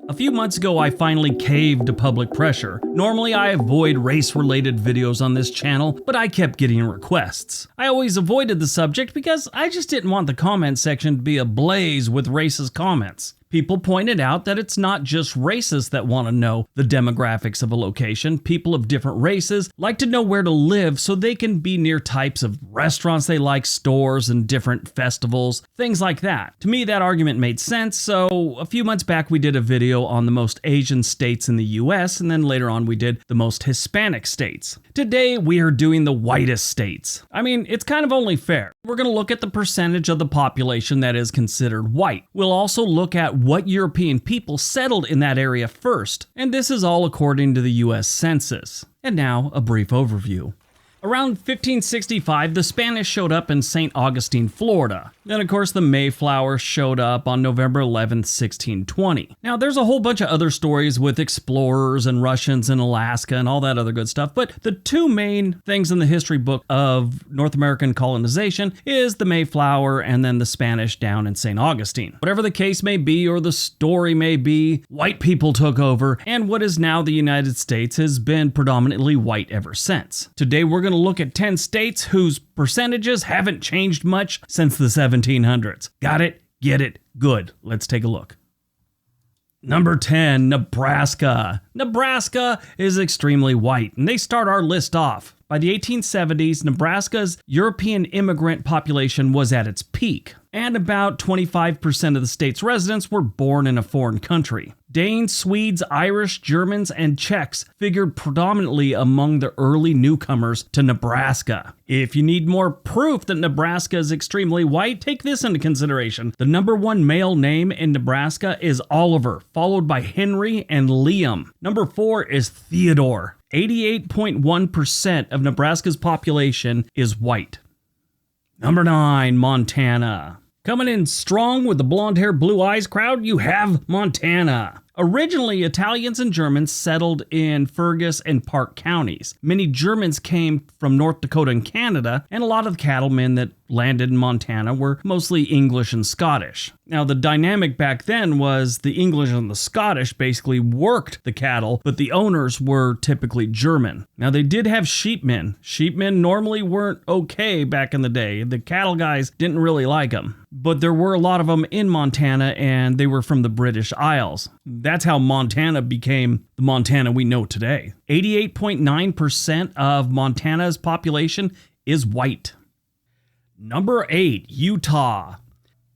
A few months ago, I finally caved to public pressure. Normally, I avoid race-related videos on this channel, but I kept getting requests. I always avoided the subject because I just didn't want the comment section to be ablaze with racist comments. People pointed out that it's not just racists that want to know the demographics of a location. People of different races like to know where to live so they can be near types of restaurants they like, stores, and different festivals, things like that. To me, that argument made sense, so a few months back we did a video on the most Asian states in the US, and then later on we did the most Hispanic states. Today we are doing the whitest states. I mean, it's kind of only fair. We're going to look at the percentage of the population that is considered white. We'll also look at what European people settled in that area first, and this is all according to the US Census. And now, a brief overview. Around 1565, the Spanish showed up in St. Augustine, Florida. Then, of course, the Mayflower showed up on November 11th, 1620. Now, there's a whole bunch of other stories with explorers and Russians in Alaska and all that other good stuff, but the two main things in the history book of North American colonization is the Mayflower and then the Spanish down in St. Augustine. Whatever the case may be or the story may be, white people took over, and what is now the United States has been predominantly white ever since. Today, we're going to look at 10 states whose percentages haven't changed much since the 1700s. Got it? Get it? Good. Let's take a look. Number 10, Nebraska. Nebraska is extremely white, and they start our list off. By the 1870s, Nebraska's European immigrant population was at its peak, and about 25% of the state's residents were born in a foreign country. Danes, Swedes, Irish, Germans, and Czechs figured predominantly among the early newcomers to Nebraska. If you need more proof that Nebraska is extremely white, take this into consideration. The number one male name in Nebraska is Oliver, followed by Henry and Liam. Number 4 is Theodore. 88.1% of Nebraska's population is white. Number 9, Montana. Coming in strong with the blonde hair, blue eyes crowd, you have Montana. Originally, Italians and Germans settled in Fergus and Park counties. Many Germans came from North Dakota and Canada, and a lot of the cattlemen that landed in Montana were mostly English and Scottish. Now, the dynamic back then was the English and the Scottish basically worked the cattle, but the owners were typically German. Now, they did have sheepmen. Sheepmen normally weren't okay back in the day. The cattle guys didn't really like them. But there were a lot of them in Montana, and they were from the British Isles. That's how Montana became the Montana we know today. 88.9% of Montana's population is white. Number 8, Utah.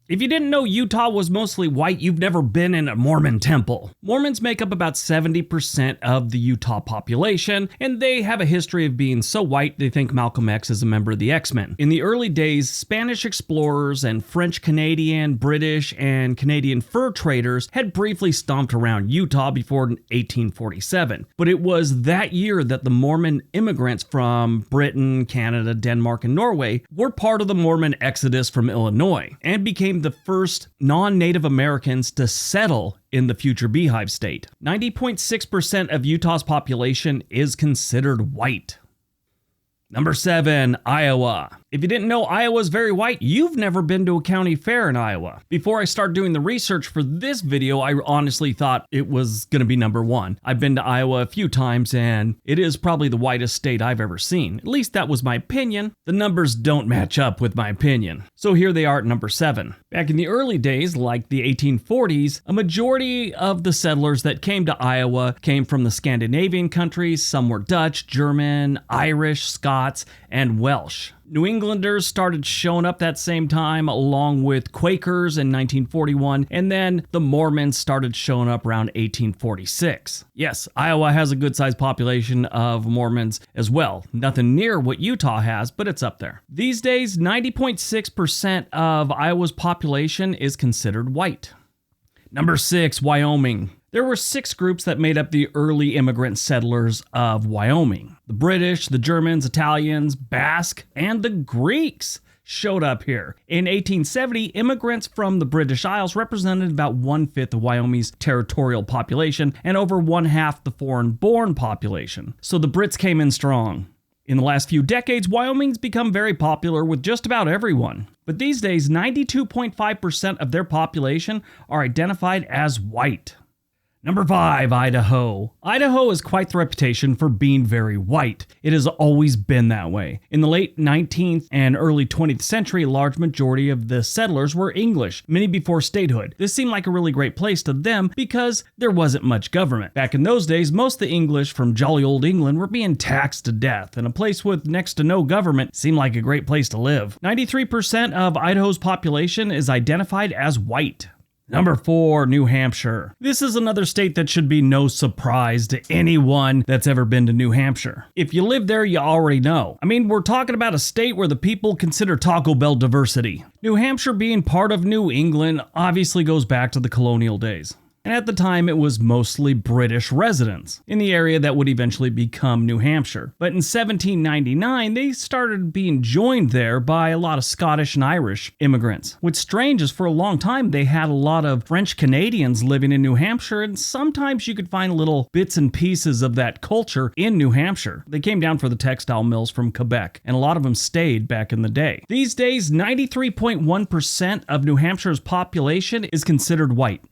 If you didn't know Utah was mostly white, you've never been in a Mormon temple. Mormons make up about 70% of the Utah population, and they have a history of being so white they think Malcolm X is a member of the X-Men. In the early days, Spanish explorers and French Canadian, British, and Canadian fur traders had briefly stomped around Utah before 1847. But it was that year that the Mormon immigrants from Britain, Canada, Denmark, and Norway were part of the Mormon exodus from Illinois and became the first non-Native Americans to settle in the future Beehive State. 90.6% of Utah's population is considered white. Number 7, Iowa. If you didn't know Iowa's very white, you've never been to a county fair in Iowa. Before I start doing the research for this video, I honestly thought it was going to be number 1. I've been to Iowa a few times, and it is probably the whitest state I've ever seen. At least that was my opinion. The numbers don't match up with my opinion. So here they are at number 7. Back in the early days, like the 1840s, a majority of the settlers that came to Iowa came from the Scandinavian countries. Some were Dutch, German, Irish, Scots, and Welsh. New Englanders started showing up that same time, along with Quakers in 1941, and then the Mormons started showing up around 1846. Yes, Iowa has a good-sized population of Mormons as well. Nothing near what Utah has, but it's up there. These days, 90.6% of Iowa's population is considered white. Number 6, Wyoming. There were 6 groups that made up the early immigrant settlers of Wyoming. The British, the Germans, Italians, Basque, and the Greeks showed up here. In 1870, immigrants from the British Isles represented about 1/5 of Wyoming's territorial population and over 1/2 the foreign-born population. So the Brits came in strong. In the last few decades, Wyoming's become very popular with just about everyone. But these days, 92.5% of their population are identified as white. Number 5, Idaho. Idaho has quite the reputation for being very white. It has always been that way. In the late 19th and early 20th century, a large majority of the settlers were English, many before statehood. This seemed like a really great place to them because there wasn't much government. Back in those days, most of the English from jolly old England were being taxed to death, and a place with next to no government seemed like a great place to live. 93% of Idaho's population is identified as white. Number 4, New Hampshire. This is another state that should be no surprise to anyone that's ever been to New Hampshire. If you live there, you already know. I mean, we're talking about a state where the people consider Taco Bell diversity. New Hampshire being part of New England obviously goes back to the colonial days. And at the time, it was mostly British residents in the area that would eventually become New Hampshire. But in 1799, they started being joined there by a lot of Scottish and Irish immigrants. What's strange is for a long time, they had a lot of French Canadians living in New Hampshire, and sometimes you could find little bits and pieces of that culture in New Hampshire. They came down for the textile mills from Quebec, and a lot of them stayed back in the day. These days, 93.1% of New Hampshire's population is considered white.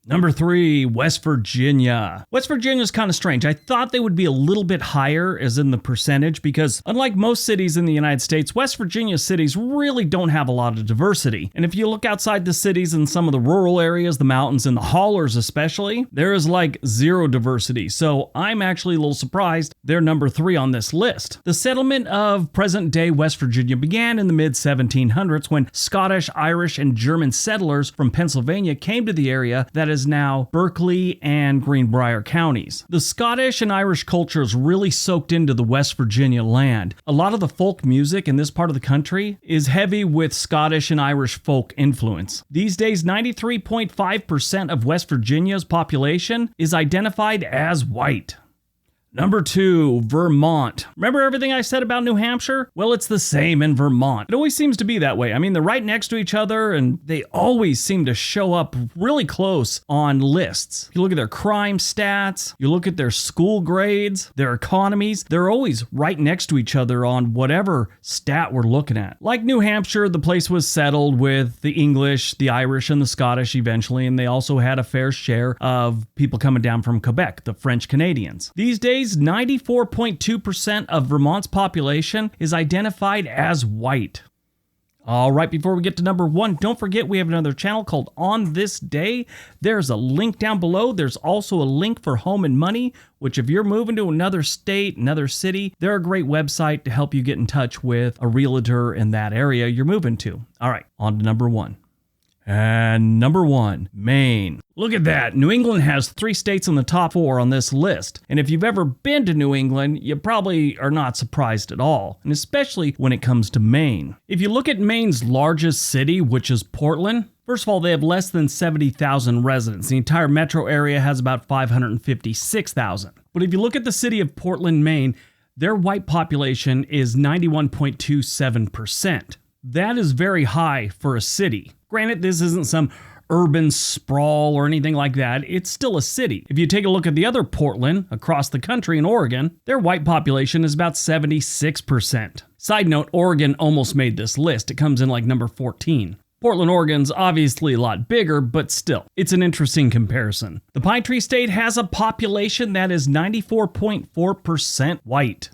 Number 3, West Virginia. West Virginia is kind of strange. I thought they would be a little bit higher as in the percentage because unlike most cities in the United States, West Virginia cities really don't have a lot of diversity. And if you look outside the cities and some of the rural areas, the mountains and the hollers especially, there is like zero diversity. So I'm actually a little surprised they're number 3 on this list. The settlement of present-day West Virginia began in the mid-1700s when Scottish, Irish, and German settlers from Pennsylvania came to the area that is now Berkeley and Greenbrier counties. The Scottish and Irish cultures really soaked into the West Virginia land. A lot of the folk music in this part of the country is heavy with Scottish and Irish folk influence. These days, 93.5% of West Virginia's population is identified as white. Number 2, Vermont. Remember everything I said about New Hampshire? Well, it's the same in Vermont. It always seems to be that way. I mean, they're right next to each other and they always seem to show up really close on lists. If you look at their crime stats, you look at their school grades, their economies, they're always right next to each other on whatever stat we're looking at. Like New Hampshire, the place was settled with the English, the Irish, and the Scottish eventually, and they also had a fair share of people coming down from Quebec, the French Canadians. These days, 94.2% of Vermont's population is identified as white. All right, before we get to number 1, don't forget we have another channel called On This Day. There's a link down below. There's also a link for Home and Money, which if you're moving to another state, another city, they're a great website to help you get in touch with a realtor in that area you're moving to. All right, on to number 1. And number 1, Maine. Look at that. New England has 3 states in the top 4 on this list. And if you've ever been to New England, you probably are not surprised at all, and especially when it comes to Maine. If you look at Maine's largest city, which is Portland, first of all, they have less than 70,000 residents. The entire metro area has about 556,000. But if you look at the city of Portland, Maine, their white population is 91.27%. That is very high for a city. Granted, this isn't some urban sprawl or anything like that. It's still a city. If you take a look at the other Portland across the country in Oregon, their white population is about 76%. Side note, Oregon almost made this list. It comes in like number 14. Portland, Oregon's obviously a lot bigger, but still, it's an interesting comparison. The Pine Tree State has a population that is 94.4% white.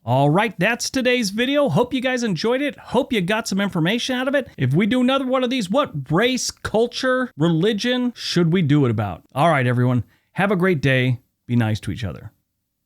All right, that's today's video. Hope you guys enjoyed it. Hope you got some information out of it. If we do another one of these, what race, culture, religion should we do it about? All right, everyone, have a great day. Be nice to each other.